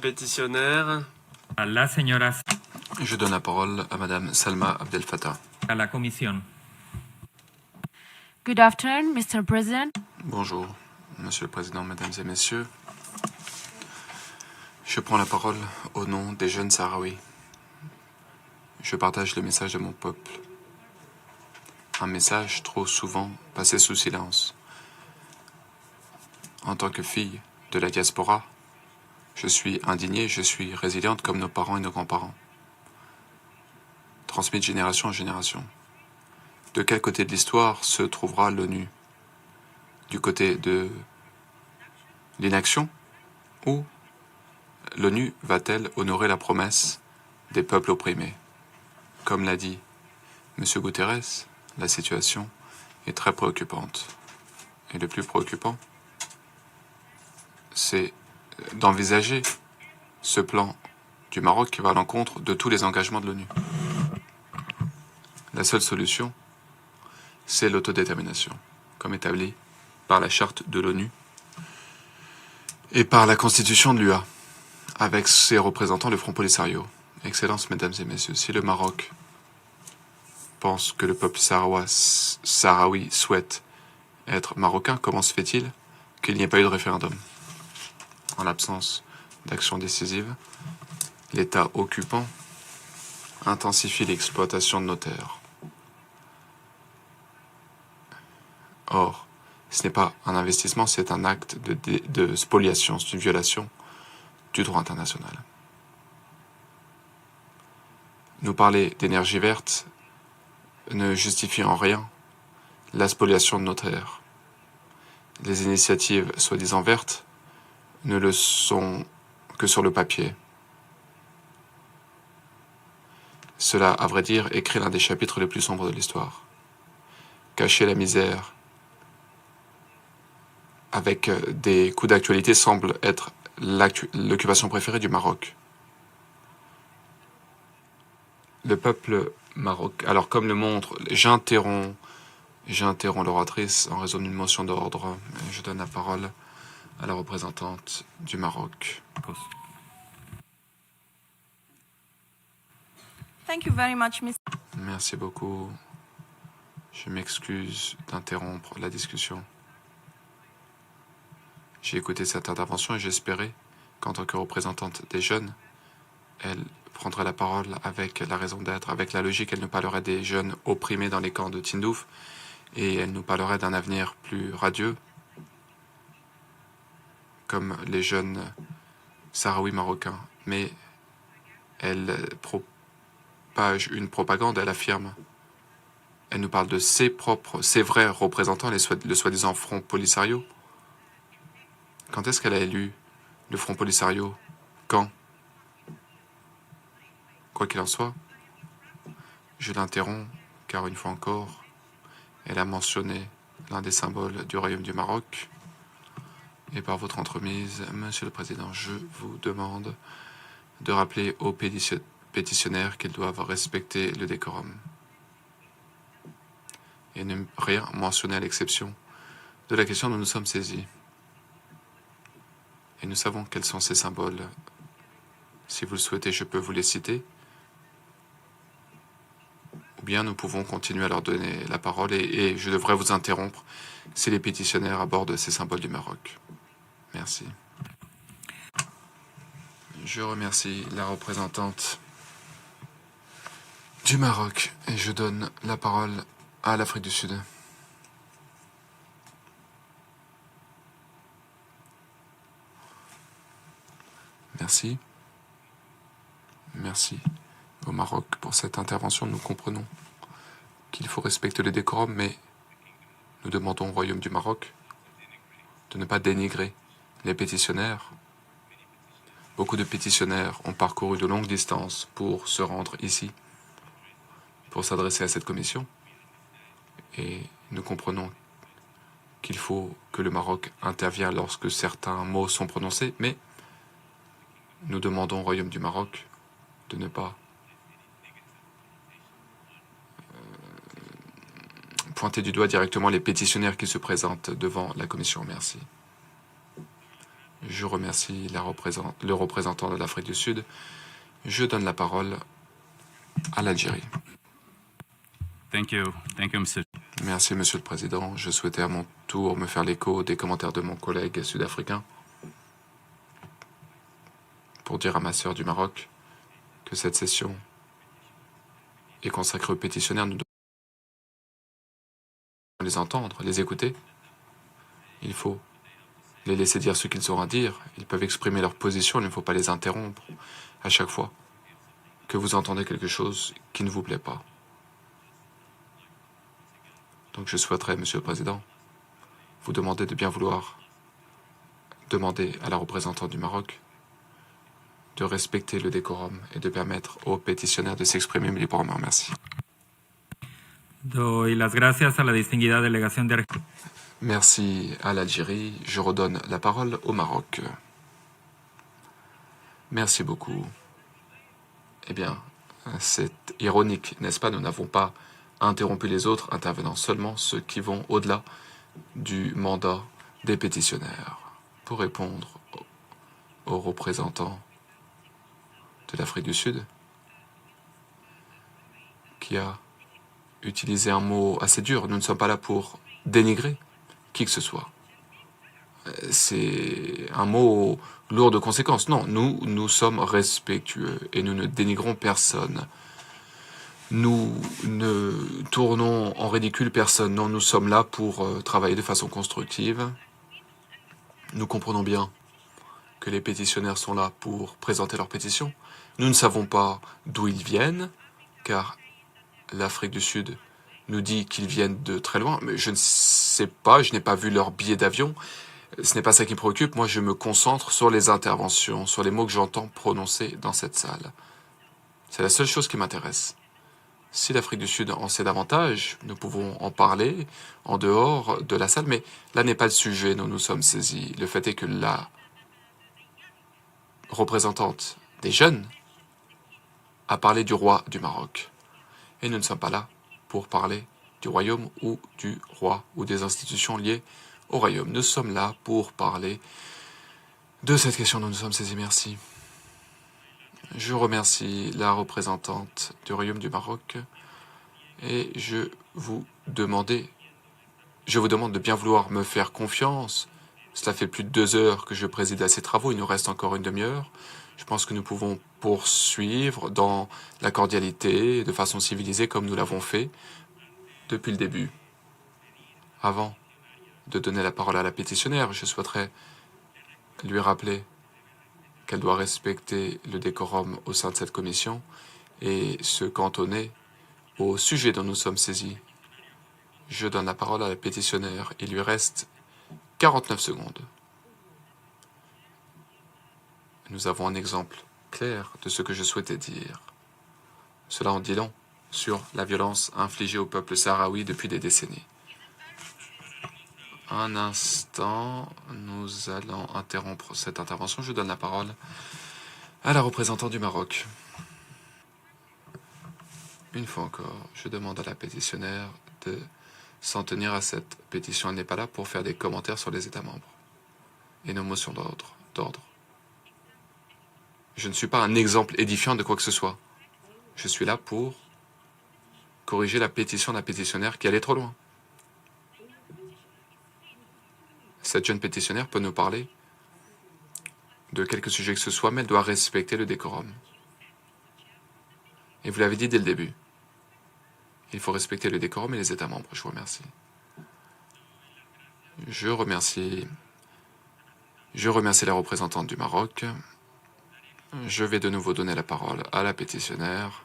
Pétitionnaire. A la señora Je donne la parole à Madame Salma Abdel Fattah. a la comisión. Good afternoon, Mr. President. Bonjour, Monsieur le Président, Mesdames et Messieurs. Je prends la parole au nom des jeunes Sahraouis. Je partage le message de mon peuple. Un message trop souvent passé sous silence. En tant que fille de la diaspora, je suis indignée, je suis résiliente comme nos parents et nos grands-parents. Transmis de génération en génération. De quel côté de l'histoire se trouvera l'ONU? Du côté de l'inaction? Ou l'ONU va-t-elle honorer la promesse des peuples opprimés? Comme l'a dit M. Guterres, la situation est très préoccupante. Et le plus préoccupant, c'est d'envisager ce plan du Maroc qui va à l'encontre de tous les engagements de l'ONU. La seule solution, c'est l'autodétermination, comme établi par la charte de l'ONU et par la constitution de l'UA, avec ses représentants, le Front Polisario. Excellences, Mesdames et Messieurs, si le Maroc pense que le peuple sahraoui souhaite être marocain, comment se fait-il qu'il n'y ait pas eu de référendum? En l'absence d'action décisive, l'État occupant intensifie l'exploitation de nos terres. Or, ce n'est pas un investissement, c'est un acte de spoliation, c'est une violation du droit international. Nous parler d'énergie verte ne justifie en rien la spoliation de nos terres. Les initiatives soi-disant vertes ne le sont que sur le papier. Cela, à vrai dire, écrit l'un des chapitres les plus sombres de l'histoire. Cacher la misère avec des coups d'actualité semble être l'occupation préférée du Maroc. Le peuple marocain, alors comme le montre, j'interromps l'oratrice en raison d'une motion d'ordre. Je donne la parole à la représentante du Maroc. Thank you very much, Mr. Merci beaucoup. Je m'excuse d'interrompre la discussion. J'ai écouté cette intervention et j'espérais qu'en tant que représentante des jeunes, elle prendrait la parole avec la raison d'être, avec la logique. Elle nous parlerait des jeunes opprimés dans les camps de Tindouf et elle nous parlerait d'un avenir plus radieux, comme les jeunes sahraouis marocains. Mais elle propage une propagande, elle affirme. Elle nous parle de ses vrais représentants, le soi-disant Front Polisario. Quand est-ce qu'elle a élu le Front Polisario? Quand? Quoi qu'il en soit, je l'interromps, car une fois encore, elle a mentionné l'un des symboles du Royaume du Maroc. Et par votre entremise, Monsieur le Président, je vous demande de rappeler aux pétitionnaires qu'ils doivent respecter le décorum. Et ne rien mentionner à l'exception de la question dont nous sommes saisis. Et nous savons quels sont ces symboles. Si vous le souhaitez, je peux vous les citer. Ou bien nous pouvons continuer à leur donner la parole et je devrais vous interrompre si les pétitionnaires abordent ces symboles du Maroc. Merci. Je remercie la représentante du Maroc et je donne la parole à l'Afrique du Sud. Merci. Merci au Maroc pour cette intervention. Nous comprenons qu'il faut respecter le décorum, mais nous demandons au Royaume du Maroc de ne pas dénigrer les pétitionnaires. Beaucoup de pétitionnaires ont parcouru de longues distances pour se rendre ici, pour s'adresser à cette commission. Et nous comprenons qu'il faut que le Maroc intervienne lorsque certains mots sont prononcés, mais nous demandons au Royaume du Maroc de ne pas pointer du doigt directement les pétitionnaires qui se présentent devant la commission. Merci. Je remercie le représentant de l'Afrique du Sud. Je donne la parole à l'Algérie. Thank you, Monsieur. Merci, Monsieur le Président. Je souhaitais à mon tour me faire l'écho des commentaires de mon collègue sud-africain pour dire à ma sœur du Maroc que cette session est consacrée aux pétitionnaires. Nous devons les entendre, les écouter. Il faut les laisser dire ce qu'ils auront à dire. Ils peuvent exprimer leur position, il ne faut pas les interrompre à chaque fois que vous entendez quelque chose qui ne vous plaît pas. Donc je souhaiterais, Monsieur le Président, vous demander de bien vouloir demander à la représentante du Maroc de respecter le décorum et de permettre aux pétitionnaires de s'exprimer librement. Merci. Doy las gracias a la distinguida delegación de Merci à l'Algérie. Je redonne la parole au Maroc. Merci beaucoup. Eh bien, c'est ironique, n'est-ce pas? Nous n'avons pas interrompu les autres intervenants, seulement ceux qui vont au-delà du mandat des pétitionnaires. Pour répondre aux représentants de l'Afrique du Sud, qui a utilisé un mot assez dur, nous ne sommes pas là pour dénigrer qui que ce soit. C'est un mot lourd de conséquences. Non, nous sommes respectueux et nous ne dénigrons personne. Nous ne tournons en ridicule personne. Non, nous sommes là pour travailler de façon constructive. Nous comprenons bien que les pétitionnaires sont là pour présenter leurs pétitions. Nous ne savons pas d'où ils viennent, car l'Afrique du Sud nous dit qu'ils viennent de très loin, mais je ne sais pas, je n'ai pas vu leur billet d'avion. Ce n'est pas ça qui me préoccupe. Moi, je me concentre sur les interventions, sur les mots que j'entends prononcer dans cette salle. C'est la seule chose qui m'intéresse. Si l'Afrique du Sud en sait davantage, nous pouvons en parler en dehors de la salle, mais là n'est pas le sujet dont nous sommes saisis. Le fait est que la représentante des jeunes a parlé du roi du Maroc. Et nous ne sommes pas là pour parler du royaume ou du roi ou des institutions liées au royaume. Nous sommes là pour parler de cette question dont nous sommes saisis. Merci. Je remercie la représentante du royaume du Maroc et je vous demande de bien vouloir me faire confiance. Cela fait plus de 2 heures que je préside à ces travaux. Il nous reste encore une demi-heure. Je pense que nous pouvons poursuivre dans la cordialité, de façon civilisée, comme nous l'avons fait depuis le début. Avant de donner la parole à la pétitionnaire, je souhaiterais lui rappeler qu'elle doit respecter le décorum au sein de cette commission et se cantonner au sujet dont nous sommes saisis. Je donne la parole à la pétitionnaire. Il lui reste 49 secondes. Nous avons un exemple clair de ce que je souhaitais dire. Cela en dit long sur la violence infligée au peuple sahraoui depuis des décennies. Un instant, nous allons interrompre cette intervention. Je donne la parole à la représentante du Maroc. Une fois encore, je demande à la pétitionnaire de s'en tenir à cette pétition. Elle n'est pas là pour faire des commentaires sur les États membres et nos motions d'ordre. Je ne suis pas un exemple édifiant de quoi que ce soit. Je suis là pour corriger la pétition d'un pétitionnaire qui allait trop loin. Cette jeune pétitionnaire peut nous parler de quelque sujet que ce soit, mais elle doit respecter le décorum. Et vous l'avez dit dès le début. Il faut respecter le décorum et les États membres. Je vous remercie. Je remercie la représentante du Maroc. Je vais de nouveau donner la parole à la pétitionnaire.